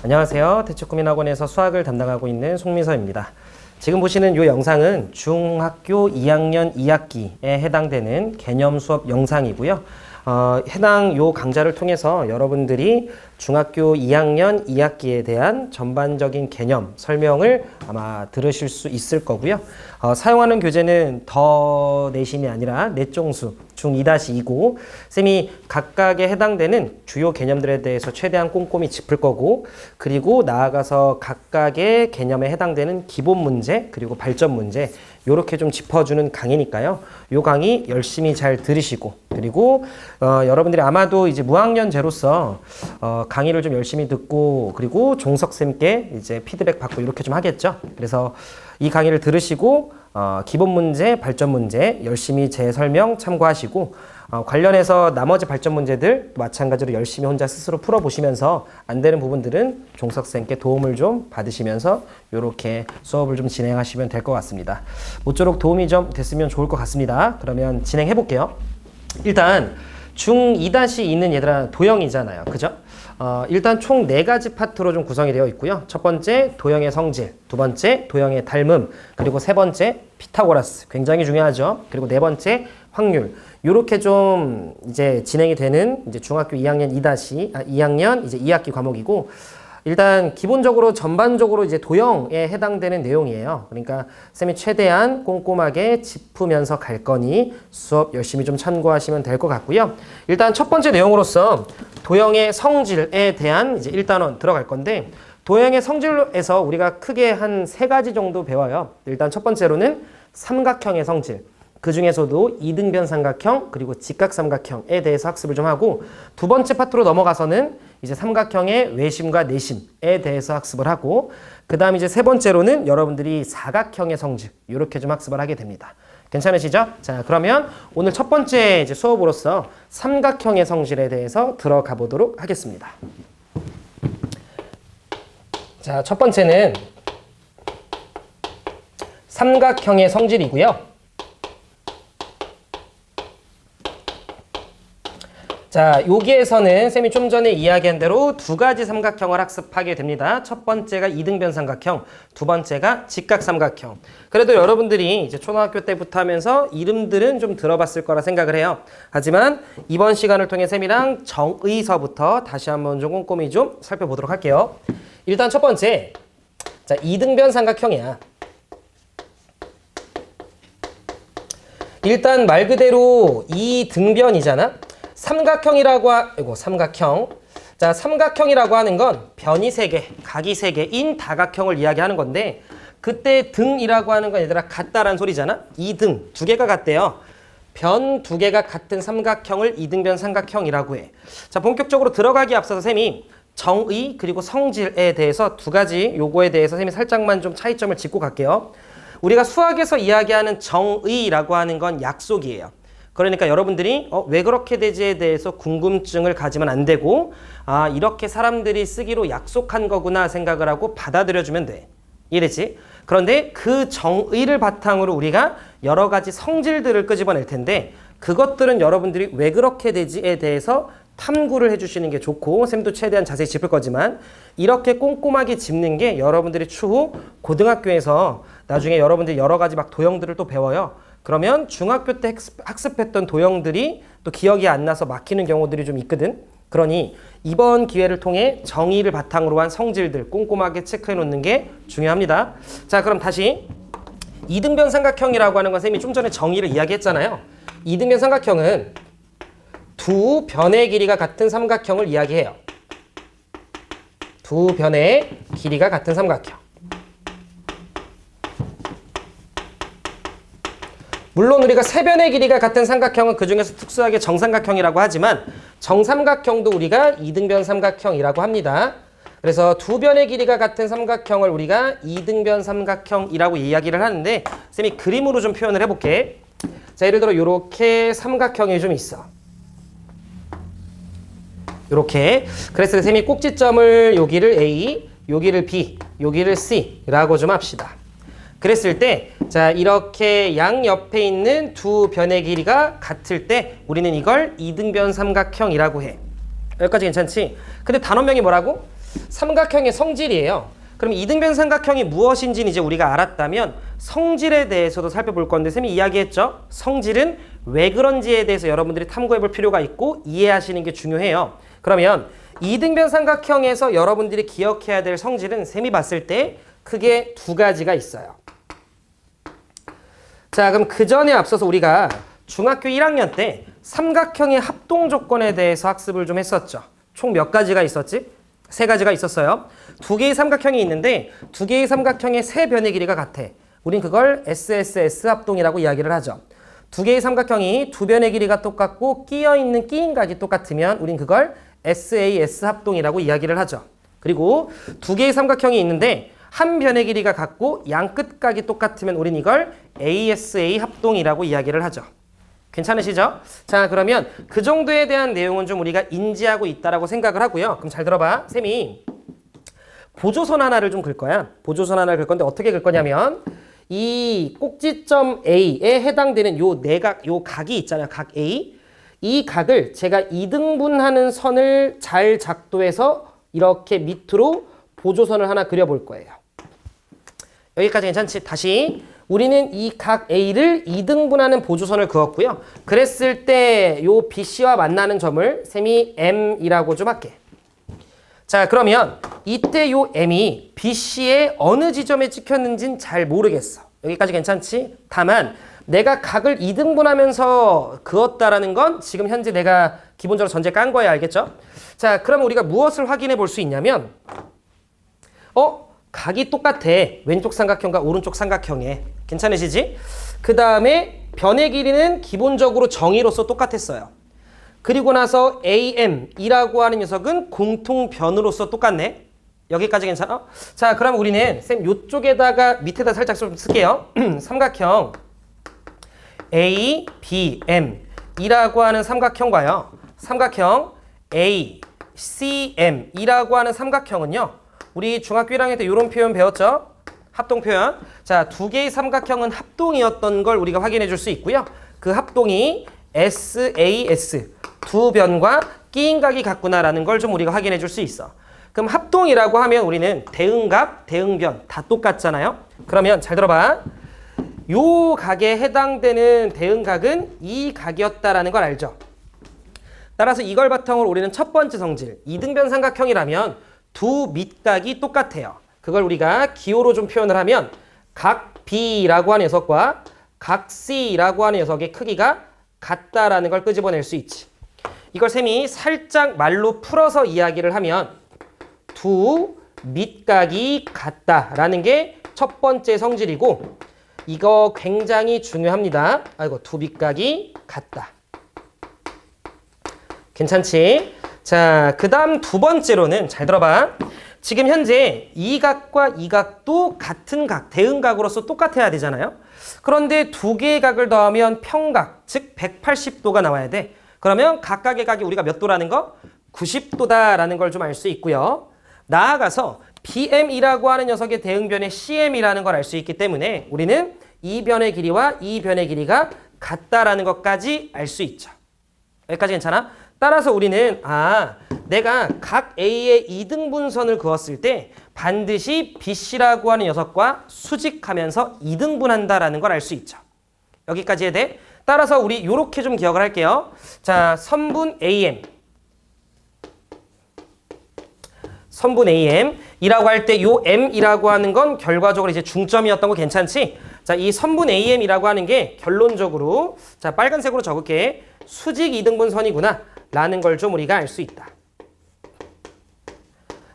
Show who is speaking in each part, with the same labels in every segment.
Speaker 1: 안녕하세요. 대치국민학원에서 수학을 담당하고 있는 송민서입니다. 지금 보시는 이 영상은 중학교 2학년 2학기에 해당되는 개념 수업 영상이고요. 해당 요 강좌를 통해서 여러분들이 중학교 2학년 2학기에 대한 전반적인 개념 설명을 아마 들으실 수 있을 거고요. 사용하는 교재는 더 내신이 아니라 내종수 중2-2고 쌤이 각각에 해당되는 주요 개념들에 대해서 최대한 꼼꼼히 짚을 거고, 그리고 나아가서 각각의 개념에 해당되는 기본 문제 그리고 발전 문제 요렇게 좀 짚어주는 강의니까요. 요 강의 열심히 잘 들으시고, 그리고 여러분들이 아마도 이제 무학년제로서 강의를 좀 열심히 듣고, 그리고 종석쌤께 이제 피드백 받고 이렇게 좀 하겠죠. 그래서 이 강의를 들으시고 기본 문제, 발전 문제 열심히 제 설명 참고하시고, 관련해서 나머지 발전 문제들 마찬가지로 열심히 혼자 스스로 풀어보시면서 안 되는 부분들은 종석쌤께 도움을 좀 받으시면서 이렇게 수업을 좀 진행하시면 될 것 같습니다. 모쪼록 도움이 좀 됐으면 좋을 것 같습니다. 그러면 진행해 볼게요. 일단 중2-2는 얘들아 도형이잖아요. 그죠? 일단 총 4가지 파트로 좀 구성이 되어 있고요. 첫 번째 도형의 성질, 두 번째 도형의 닮음, 그리고 세 번째 피타고라스, 굉장히 중요하죠. 그리고 네 번째 확률. 요렇게 좀 이제 진행이 되는 이제 중학교 2학년 2학년 이제 2학기 과목이고, 일단 기본적으로 전반적으로 이제 도형에 해당되는 내용이에요. 그러니까 쌤이 최대한 꼼꼼하게 짚으면서 갈 거니 수업 열심히 좀 참고하시면 될 것 같고요. 일단 첫 번째 내용으로서 도형의 성질에 대한 이제 1단원 들어갈 건데, 도형의 성질에서 우리가 크게 한 3가지 정도 배워요. 일단 첫 번째로는 삼각형의 성질. 그 중에서도 이등변 삼각형 그리고 직각삼각형에 대해서 학습을 좀 하고, 두 번째 파트로 넘어가서는 이제 삼각형의 외심과 내심에 대해서 학습을 하고, 그 다음 이제 세 번째로는 여러분들이 사각형의 성질 이렇게 좀 학습을 하게 됩니다. 괜찮으시죠? 자, 그러면 오늘 첫 번째 이제 수업으로서 삼각형의 성질에 대해서 들어가 보도록 하겠습니다. 자, 첫 번째는 삼각형의 성질이고요. 자, 여기에서는 쌤이 좀 전에 이야기한 대로 2가지 삼각형을 학습하게 됩니다. 첫 번째가 이등변 삼각형, 두 번째가 직각삼각형. 그래도 여러분들이 이제 초등학교 때부터 하면서 이름들은 좀 들어봤을 거라 생각을 해요. 하지만 이번 시간을 통해 쌤이랑 정의서부터 다시 한번 좀 꼼꼼히 좀 살펴보도록 할게요. 일단 첫 번째, 자, 이등변 삼각형이야. 일단 말 그대로 이등변이잖아. 삼각형. 자, 삼각형이라고 하는 건 변이 3개, 각이 3개인 다각형을 이야기하는 건데, 그때 등이라고 하는 건 얘들아 같다란 소리잖아. 이 등 2개가 같대요. 변 2개가 같은 삼각형을 이등변 삼각형이라고 해. 자, 본격적으로 들어가기 앞서서 쌤이 정의 그리고 성질에 대해서 2가지 요거에 대해서 쌤이 살짝만 좀 차이점을 짚고 갈게요. 우리가 수학에서 이야기하는 정의라고 하는 건 약속이에요. 그러니까 여러분들이 왜 그렇게 되지에 대해서 궁금증을 가지면 안 되고, 아, 이렇게 사람들이 쓰기로 약속한 거구나 생각을 하고 받아들여주면 돼. 이해되지? 그런데 그 정의를 바탕으로 우리가 여러 가지 성질들을 끄집어낼 텐데, 그것들은 여러분들이 왜 그렇게 되지에 대해서 탐구를 해주시는 게 좋고, 쌤도 최대한 자세히 짚을 거지만 이렇게 꼼꼼하게 짚는 게 여러분들이 추후 고등학교에서 나중에 여러분들이 여러 가지 막 도형들을 또 배워요. 그러면 중학교 때 학습했던 도형들이 또 기억이 안 나서 막히는 경우들이 좀 있거든. 그러니 이번 기회를 통해 정의를 바탕으로 한 성질들 꼼꼼하게 체크해 놓는 게 중요합니다. 자, 그럼 다시 이등변 삼각형이라고 하는 건 쌤이 좀 전에 정의를 이야기했잖아요. 이등변 삼각형은 두 변의 길이가 같은 삼각형을 이야기해요. 두 변의 길이가 같은 삼각형. 물론 우리가 세 변의 길이가 같은 삼각형은 그중에서 특수하게 정삼각형이라고 하지만, 정삼각형도 우리가 이등변 삼각형이라고 합니다. 그래서 두 변의 길이가 같은 삼각형을 우리가 이등변 삼각형이라고 이야기를 하는데, 쌤이 그림으로 좀 표현을 해볼게. 자, 예를 들어 이렇게 삼각형이 좀 있어. 이렇게. 그래서 쌤이 꼭지점을 여기를 A, 여기를 B, 여기를 C라고 좀 합시다. 그랬을 때, 자, 이렇게 양옆에 있는 두 변의 길이가 같을 때 우리는 이걸 이등변 삼각형이라고 해. 여기까지 괜찮지? 근데 단원명이 뭐라고? 삼각형의 성질이에요. 그럼 이등변 삼각형이 무엇인지는 이제 우리가 알았다면 성질에 대해서도 살펴볼 건데 쌤이 이야기했죠. 성질은 왜 그런지에 대해서 여러분들이 탐구해 볼 필요가 있고 이해하시는 게 중요해요. 그러면 이등변 삼각형에서 여러분들이 기억해야 될 성질은 쌤이 봤을 때 크게 두 가지가 있어요. 자, 그럼 그 전에 앞서서 우리가 중학교 1학년 때 삼각형의 합동 조건에 대해서 학습을 좀 했었죠. 총 몇 가지가 있었지? 세 가지가 있었어요. 두 개의 삼각형이 있는데 두 개의 삼각형의 세 변의 길이가 같아. 우린 그걸 SSS 합동이라고 이야기를 하죠. 두 개의 삼각형이 두 변의 길이가 똑같고 끼어있는 끼인각이 똑같으면 우린 그걸 SAS 합동이라고 이야기를 하죠. 그리고 두 개의 삼각형이 있는데 한 변의 길이가 같고 양 끝각이 똑같으면 우린 이걸 ASA 합동이라고 이야기를 하죠. 괜찮으시죠? 자, 그러면 그 정도에 대한 내용은 좀 우리가 인지하고 있다라고 생각을 하고요. 그럼 잘 들어봐. 쌤이 보조선 하나를 좀 글 거야. 보조선 하나를 글 건데 어떻게 글 거냐면 이 꼭지점 A에 해당되는 요 내각, 요 각이 있잖아요. 각 A. 이 각을 제가 이등분하는 선을 잘 작도해서 이렇게 밑으로 보조선을 하나 그려볼 거예요. 여기까지 괜찮지? 다시. 우리는 이 각 A를 2등분하는 보조선을 그었고요. 그랬을 때 요 BC와 만나는 점을 쌤이 M이라고 좀 할게. 자, 그러면 이때 요 M이 BC의 어느 지점에 찍혔는지는 잘 모르겠어. 여기까지 괜찮지? 다만 내가 각을 2등분하면서 그었다라는 건 지금 현재 내가 기본적으로 전제 깐 거야. 알겠죠? 자, 그럼 우리가 무엇을 확인해 볼 수 있냐면 각이 똑같아. 왼쪽 삼각형과 오른쪽 삼각형에. 괜찮으시지? 그 다음에 변의 길이는 기본적으로 정의로서 똑같았어요. 그리고 나서 AM이라고 하는 녀석은 공통변으로서 똑같네. 여기까지 괜찮아? 자, 그럼 우리는 쌤 요쪽에다가 밑에다 살짝 좀 쓸게요. 삼각형 ABM이라고 하는 삼각형과요. 삼각형 ACM이라고 하는 삼각형은요. 우리 중학교 1학년 때 이런 표현 배웠죠? 합동 표현. 자, 두 개의 삼각형은 합동이었던 걸 우리가 확인해 줄 수 있고요. 그 합동이 SAS, 두 변과 끼인각이 같구나라는 걸 좀 우리가 확인해 줄 수 있어. 그럼 합동이라고 하면 우리는 대응각, 대응변 다 똑같잖아요. 그러면 잘 들어봐. 요 각에 해당되는 대응각은 이 각이었다라는 걸 알죠? 따라서 이걸 바탕으로 우리는 첫 번째 성질, 이등변 삼각형이라면 두 밑각이 똑같아요. 그걸 우리가 기호로 좀 표현을 하면 각 B라고 하는 녀석과 각 C라고 하는 녀석의 크기가 같다라는 걸 끄집어낼 수 있지. 이걸 쌤이 살짝 말로 풀어서 이야기를 하면 두 밑각이 같다라는 게 첫 번째 성질이고 이거 굉장히 중요합니다. 아이고, 두 밑각이 같다. 괜찮지? 자, 그 다음 두 번째로는 잘 들어봐. 지금 현재 이 각과 이 각도 같은 각, 대응각으로서 똑같아야 되잖아요. 그런데 두 개의 각을 더하면 평각, 즉 180도가 나와야 돼. 그러면 각각의 각이 우리가 몇 도라는 거? 90도다라는 걸 좀 알 수 있고요. 나아가서 BM이라고 하는 녀석의 대응변의 CM이라는 걸 알 수 있기 때문에 우리는 이 변의 길이와 이 변의 길이가 같다라는 것까지 알 수 있죠. 여기까지 괜찮아? 따라서 우리는 내가 각 A의 2등분선을 그었을 때 반드시 BC라고 하는 녀석과 수직하면서 2등분한다라는 걸 알 수 있죠. 여기까지 해야 돼. 따라서 우리 요렇게 좀 기억을 할게요. 자, 선분 AM. 선분 AM이라고 할 때 요 M이라고 하는 건 결과적으로 이제 중점이었던 거 괜찮지? 자, 이 선분 AM이라고 하는 게 결론적으로 자, 빨간색으로 적을게. 수직 2등분선이구나 라는 걸 좀 우리가 알 수 있다.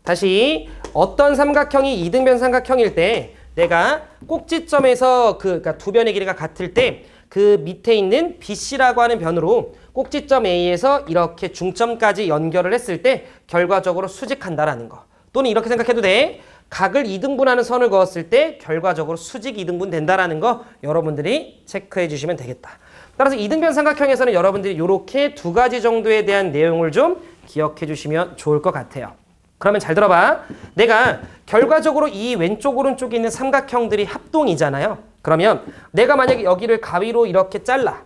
Speaker 1: 다시 어떤 삼각형이 2등변 삼각형일 때 내가 꼭지점에서 그러니까 두 변의 길이가 같을 때 그 밑에 있는 BC라고 하는 변으로 꼭지점 A에서 이렇게 중점까지 연결을 했을 때 결과적으로 수직한다라는 거. 또는 이렇게 생각해도 돼. 각을 2등분하는 선을 그었을 때 결과적으로 수직 2등분 된다라는 거 여러분들이 체크해 주시면 되겠다. 따라서 2등변 삼각형에서는 여러분들이 이렇게 두 가지 정도에 대한 내용을 좀 기억해 주시면 좋을 것 같아요. 그러면 잘 들어봐. 내가 결과적으로 이 왼쪽 오른쪽에 있는 삼각형들이 합동이잖아요. 그러면 내가 만약에 여기를 가위로 이렇게 잘라.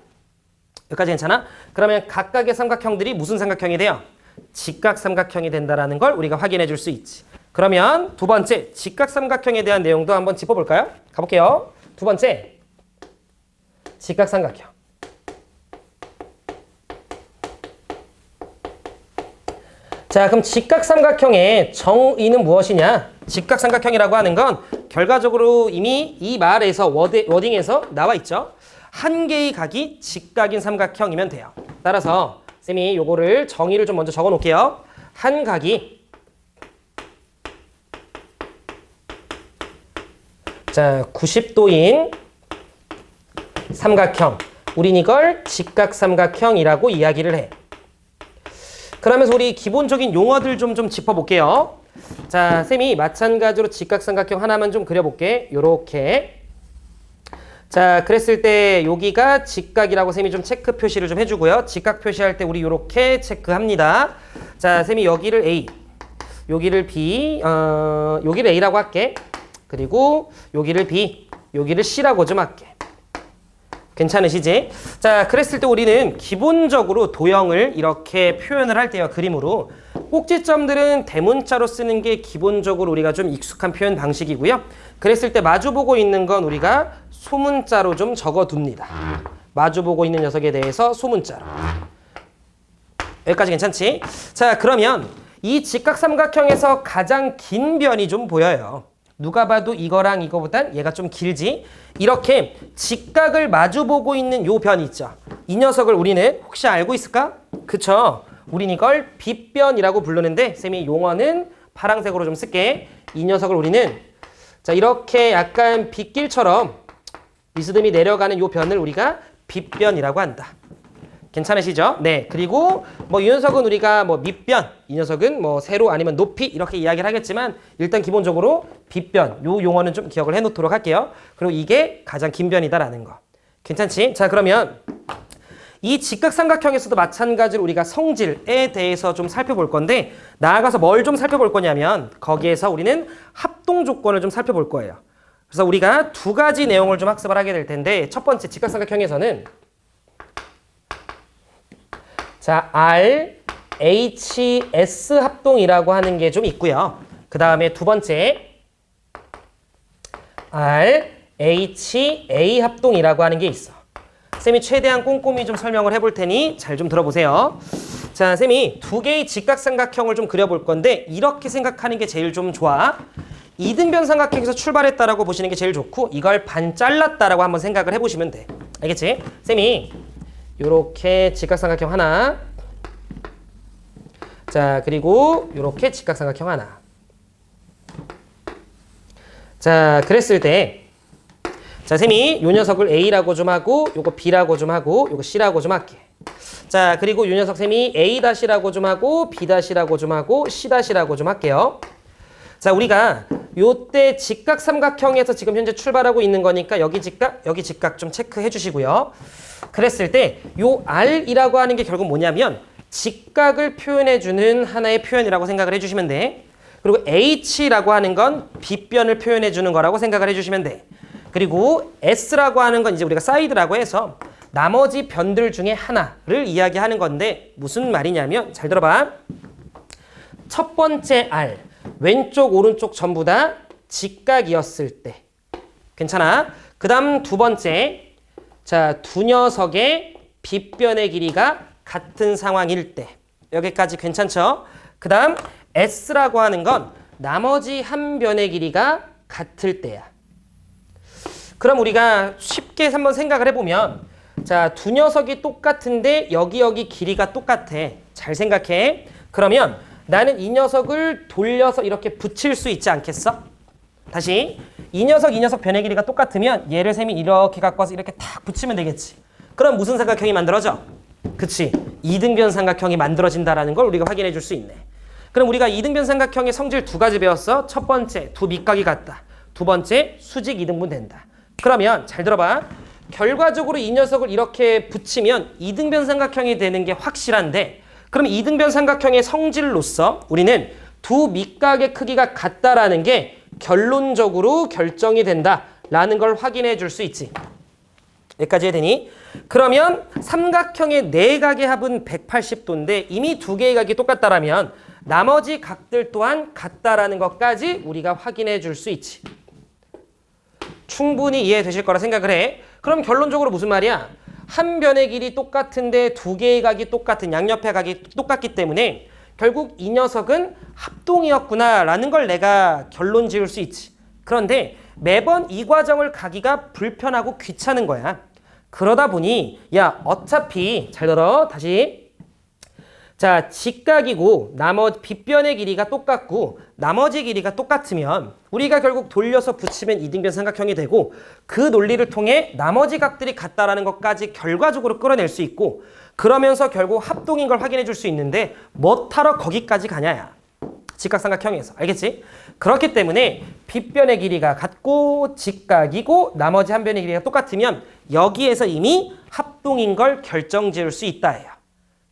Speaker 1: 여기까지 괜찮아? 그러면 각각의 삼각형들이 무슨 삼각형이 돼요? 직각삼각형이 된다라는 걸 우리가 확인해 줄 수 있지. 그러면 두 번째 직각삼각형에 대한 내용도 한번 짚어볼까요? 가볼게요. 두 번째 직각삼각형. 자, 그럼 직각삼각형의 정의는 무엇이냐? 직각삼각형이라고 하는 건 결과적으로 이미 이 말에서 워딩에서 나와 있죠. 한 개의 각이 직각인 삼각형이면 돼요. 따라서 쌤이 요거를 정의를 좀 먼저 적어 놓을게요. 한 각이 자 90도인 삼각형. 우린 이걸 직각삼각형이라고 이야기를 해. 그러면서 우리 기본적인 용어들 좀 짚어볼게요. 자, 쌤이 마찬가지로 직각삼각형 하나만 좀 그려볼게. 요렇게. 자, 그랬을 때 여기가 직각이라고 쌤이 좀 체크 표시를 좀 해주고요. 직각 표시할 때 우리 요렇게 체크합니다. 자, 쌤이 여기를 A, 여기를 B, 여기를 A라고 할게. 그리고 여기를 B, 여기를 C라고 좀 할게. 괜찮으시지? 자, 그랬을 때 우리는 기본적으로 도형을 이렇게 표현을 할 때요, 그림으로. 꼭지점들은 대문자로 쓰는 게 기본적으로 우리가 좀 익숙한 표현 방식이고요. 그랬을 때 마주보고 있는 건 우리가 소문자로 좀 적어둡니다. 마주보고 있는 녀석에 대해서 소문자로. 여기까지 괜찮지? 자, 그러면 이 직각삼각형에서 가장 긴 변이 좀 보여요. 누가 봐도 이거랑 이거보단 얘가 좀 길지? 이렇게 직각을 마주보고 있는 요 변이 있죠. 이 녀석을 우리는 혹시 알고 있을까? 그쵸? 우린 이걸 빗변이라고 부르는데 쌤이 용어는 파란색으로 좀 쓸게. 이 녀석을 우리는 자 이렇게 약간 빗길처럼 미스듬히 내려가는 요 변을 우리가 빗변이라고 한다. 괜찮으시죠? 네. 그리고 뭐 이 녀석은 우리가 뭐 밑변, 이 녀석은 뭐 세로 아니면 높이 이렇게 이야기를 하겠지만 일단 기본적으로 빗변, 요 용어는 좀 기억을 해놓도록 할게요. 그리고 이게 가장 긴 변이다라는 거. 괜찮지? 자, 그러면 이 직각삼각형에서도 마찬가지로 우리가 성질에 대해서 좀 살펴볼 건데 나아가서 뭘 좀 살펴볼 거냐면 거기에서 우리는 합동 조건을 좀 살펴볼 거예요. 그래서 우리가 두 가지 내용을 좀 학습을 하게 될 텐데 첫 번째 직각삼각형에서는 자, R, H, S 합동이라고 하는 게 좀 있고요. 그 다음에 두 번째 R, H, A 합동이라고 하는 게 있어. 쌤이 최대한 꼼꼼히 좀 설명을 해볼 테니 잘 좀 들어보세요. 자, 쌤이 두 개의 직각삼각형을 좀 그려볼 건데 이렇게 생각하는 게 제일 좀 좋아. 이등변 삼각형에서 출발했다라고 보시는 게 제일 좋고 이걸 반 잘랐다라고 한번 생각을 해보시면 돼. 알겠지? 쌤이 요렇게 직각삼각형 하나, 자 그리고 요렇게 직각삼각형 하나. 자, 그랬을 때 자, 쌤이 요 녀석을 A라고 좀 하고 요거 B라고 좀 하고 요거 C라고 좀 할게. 자, 그리고 요 녀석 쌤이 A-라고 좀 하고 B-라고 좀 하고 C-라고 좀 할게요. 자, 우리가 요때 직각삼각형에서 지금 현재 출발하고 있는 거니까 여기 직각 좀 체크해 주시고요. 그랬을 때 요 R이라고 하는 게 결국 뭐냐면 직각을 표현해 주는 하나의 표현이라고 생각을 해 주시면 돼. 그리고 H라고 하는 건 빗변을 표현해 주는 거라고 생각을 해 주시면 돼. 그리고 S라고 하는 건 이제 우리가 사이드라고 해서 나머지 변들 중에 하나를 이야기하는 건데 무슨 말이냐면 잘 들어봐. 첫 번째 R 왼쪽 오른쪽 전부 다 직각이었을 때 괜찮아? 그 다음 두 번째 자, 두 녀석의 빗변의 길이가 같은 상황일 때 여기까지 괜찮죠? 그 다음 S라고 하는 건 나머지 한 변의 길이가 같을 때야. 그럼 우리가 쉽게 한번 생각을 해보면 자, 두 녀석이 똑같은데 여기 길이가 똑같아. 잘 생각해. 그러면 나는 이 녀석을 돌려서 이렇게 붙일 수 있지 않겠어? 다시 이 녀석 변의 길이가 똑같으면 얘를 셈이 이렇게 갖고 와서 이렇게 탁 붙이면 되겠지. 그럼 무슨 삼각형이 만들어져? 그치. 이등변 삼각형이 만들어진다라는 걸 우리가 확인해 줄 수 있네. 그럼 우리가 이등변 삼각형의 성질 두 가지 배웠어. 첫 번째 두 밑각이 같다. 두 번째 수직 이등분 된다. 그러면 잘 들어봐. 결과적으로 이 녀석을 이렇게 붙이면 이등변 삼각형이 되는 게 확실한데 그럼 이등변 삼각형의 성질로서 우리는 두 밑각의 크기가 같다라는 게 결론적으로 결정이 된다라는 걸 확인해 줄 수 있지. 여기까지 해야 되니? 그러면 삼각형의 네 각의 합은 180도인데 이미 두 개의 각이 똑같다라면 나머지 각들 또한 같다라는 것까지 우리가 확인해 줄 수 있지. 충분히 이해되실 거라 생각을 해. 그럼 결론적으로 무슨 말이야? 한 변의 길이 똑같은데 두 개의 각이 똑같은 양옆의 각이 똑같기 때문에 결국 이 녀석은 합동이었구나라는 걸 내가 결론 지을 수 있지. 그런데 매번 이 과정을 가기가 불편하고 귀찮은 거야. 그러다 보니 야 어차피 잘 들어 다시 자 직각이고 나머지 빗변의 길이가 똑같고 나머지 길이가 똑같으면 우리가 결국 돌려서 붙이면 이등변 삼각형이 되고 그 논리를 통해 나머지 각들이 같다라는 것까지 결과적으로 끌어낼 수 있고 그러면서 결국 합동인 걸 확인해 줄 수 있는데 뭐하러 거기까지 가냐야. 직각삼각형에서 알겠지? 그렇기 때문에 빗변의 길이가 같고 직각이고 나머지 한 변의 길이가 똑같으면 여기에서 이미 합동인 걸 결정 지을 수 있다예요.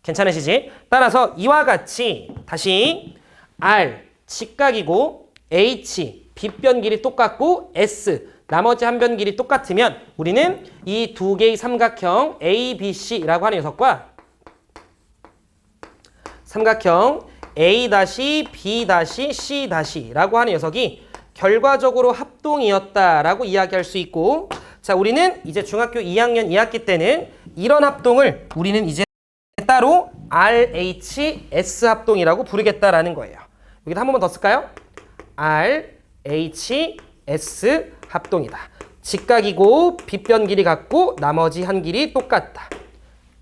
Speaker 1: 괜찮으시지? 따라서 이와 같이 다시 R 직각이고 H 빗변 길이 똑같고 S 나머지 한 변 길이 똑같으면 우리는 이 두 개의 삼각형 ABC라고 하는 녀석과 삼각형 A-B-C-라고 하는 녀석이 결과적으로 합동이었다라고 이야기할 수 있고 자 우리는 이제 중학교 2학년 2학기 때는 이런 합동을 우리는 이제 따로 RHS 합동이라고 부르겠다라는 거예요. 여기다 한 번만 더 쓸까요? RHS 합동이다. 직각이고 빗변 길이 같고 나머지 한 길이 똑같다.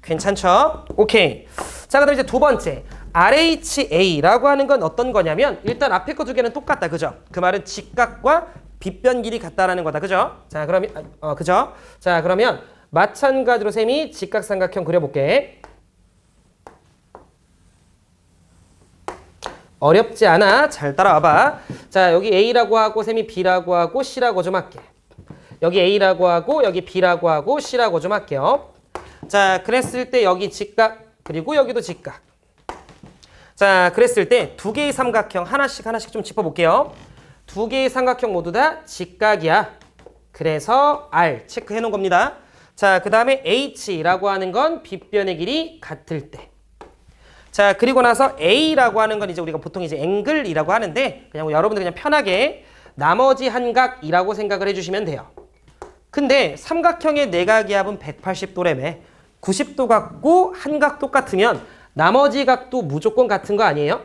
Speaker 1: 괜찮죠? 오케이. 자 그다음 이제 두 번째 RHA라고 하는 건 어떤 거냐면 일단 앞에 거 두 개는 똑같다. 그죠? 그 말은 직각과 빗변 길이 같다라는 거다. 그죠? 자 그러면 그죠? 자 그러면 마찬가지로 쌤이 직각삼각형 그려볼게. 어렵지 않아. 잘 따라와봐. 자 여기 A라고 하고 쌤이 B라고 하고 C라고 좀 할게. 여기 A라고 하고 여기 B라고 하고 C라고 좀 할게요. 자 그랬을 때 여기 직각 그리고 여기도 직각. 자 그랬을 때 두 개의 삼각형 하나씩 좀 짚어볼게요. 두 개의 삼각형 모두 다 직각이야. 그래서 R 체크해 놓은 겁니다. 자 그 다음에 H라고 하는 건 빗변의 길이 같을 때. 자 그리고 나서 A라고 하는 건 이제 우리가 보통 이제 앵글이라고 하는데 그냥 여러분들 그냥 편하게 나머지 한각이라고 생각을 해주시면 돼요. 근데 삼각형의 내각의 합은 180도래매 90도 같고 한각 똑같으면 나머지 각도 무조건 같은 거 아니에요?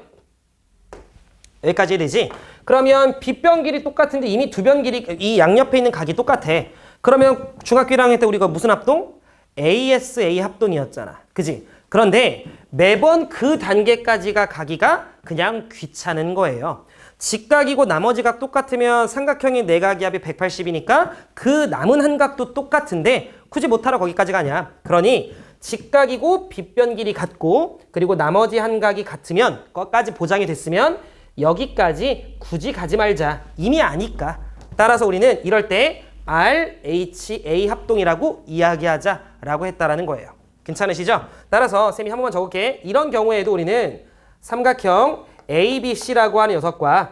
Speaker 1: 여기까지 되지? 그러면 빗변 길이 똑같은데 이미 두 변 길이 이 양옆에 있는 각이 똑같아. 그러면 중학교 1학년 때 우리가 무슨 합동? ASA 합동이었잖아. 그지? 그런데 매번 그 단계까지가 가기가 그냥 귀찮은 거예요. 직각이고 나머지 각 똑같으면 삼각형의 내각의 합이 180이니까 그 남은 한 각도 똑같은데 굳이 못하러 거기까지 가냐. 그러니 직각이고 빗변 길이 같고 그리고 나머지 한 각이 같으면 거기까지 보장이 됐으면 여기까지 굳이 가지 말자. 이미 아니까. 따라서 우리는 이럴 때 RHA 합동이라고 이야기하자라고 했다라는 거예요. 괜찮으시죠? 따라서 쌤이 한 번만 적을게. 이런 경우에도 우리는 삼각형 ABC라고 하는 녀석과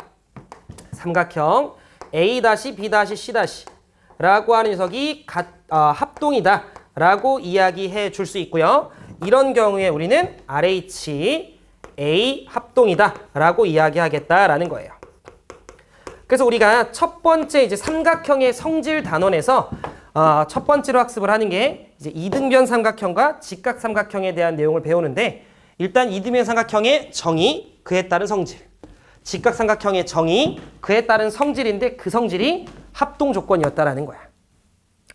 Speaker 1: 삼각형 A-B-C-라고 하는 녀석이 합동이다 라고 이야기해 줄 수 있고요. 이런 경우에 우리는 RHA 합동이다 라고 이야기하겠다라는 거예요. 그래서 우리가 첫 번째 이제 삼각형의 성질 단원에서 첫 번째로 학습을 하는 게 이제 이등변 삼각형과 직각 삼각형에 대한 내용을 배우는데 일단 이등변 삼각형의 정의, 그에 따른 성질. 직각 삼각형의 정의, 그에 따른 성질인데 그 성질이 합동 조건이었다라는 거야.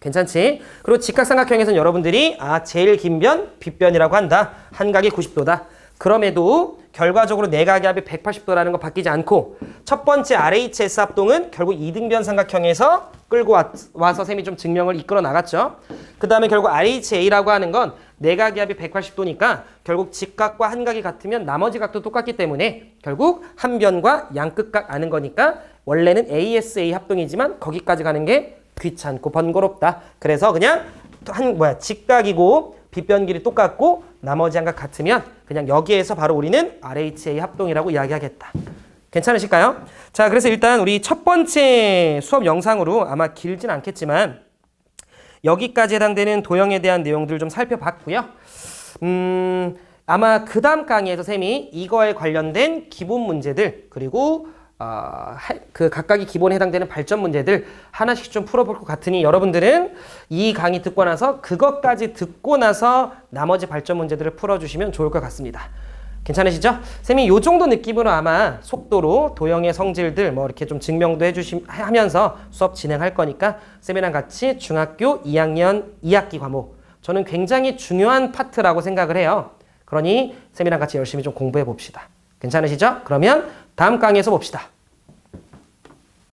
Speaker 1: 괜찮지? 그리고 직각 삼각형에서는 여러분들이 제일 긴 변, 빗변이라고 한다. 한각이 90도다. 그럼에도 결과적으로 내각의 합이 180도라는 거 바뀌지 않고 첫 번째 RHS 합동은 결국 이등변 삼각형에서 끌고 와서 쌤이 좀 증명을 이끌어 나갔죠. 그 다음에 결국 RHA라고 하는 건 내각의 합이 180도니까 결국 직각과 한각이 같으면 나머지 각도 똑같기 때문에 결국 한 변과 양끝각 아는 거니까 원래는 ASA 합동이지만 거기까지 가는 게 귀찮고 번거롭다. 그래서 그냥 직각이고 빗변 길이 똑같고 나머지 한각 같으면 그냥 여기에서 바로 우리는 RHA 합동이라고 이야기하겠다. 괜찮으실까요? 자, 그래서 일단 우리 첫 번째 수업 영상으로 아마 길진 않겠지만 여기까지 해당되는 도형에 대한 내용들 좀 살펴봤고요. 아마 그 다음 강의에서 쌤이 이거에 관련된 기본 문제들 그리고 그 각각의 기본에 해당되는 발전 문제들 하나씩 좀 풀어볼 것 같으니 여러분들은 이 강의 듣고 나서 그것까지 듣고 나서 나머지 발전 문제들을 풀어주시면 좋을 것 같습니다. 괜찮으시죠? 쌤이 요 정도 느낌으로 아마 속도로 도형의 성질들 뭐 이렇게 좀 증명도 하면서 수업 진행할 거니까 쌤이랑 같이 중학교 2학년 2학기 과목 저는 굉장히 중요한 파트라고 생각을 해요. 그러니 쌤이랑 같이 열심히 좀 공부해 봅시다. 괜찮으시죠? 그러면 다음 강의에서 봅시다.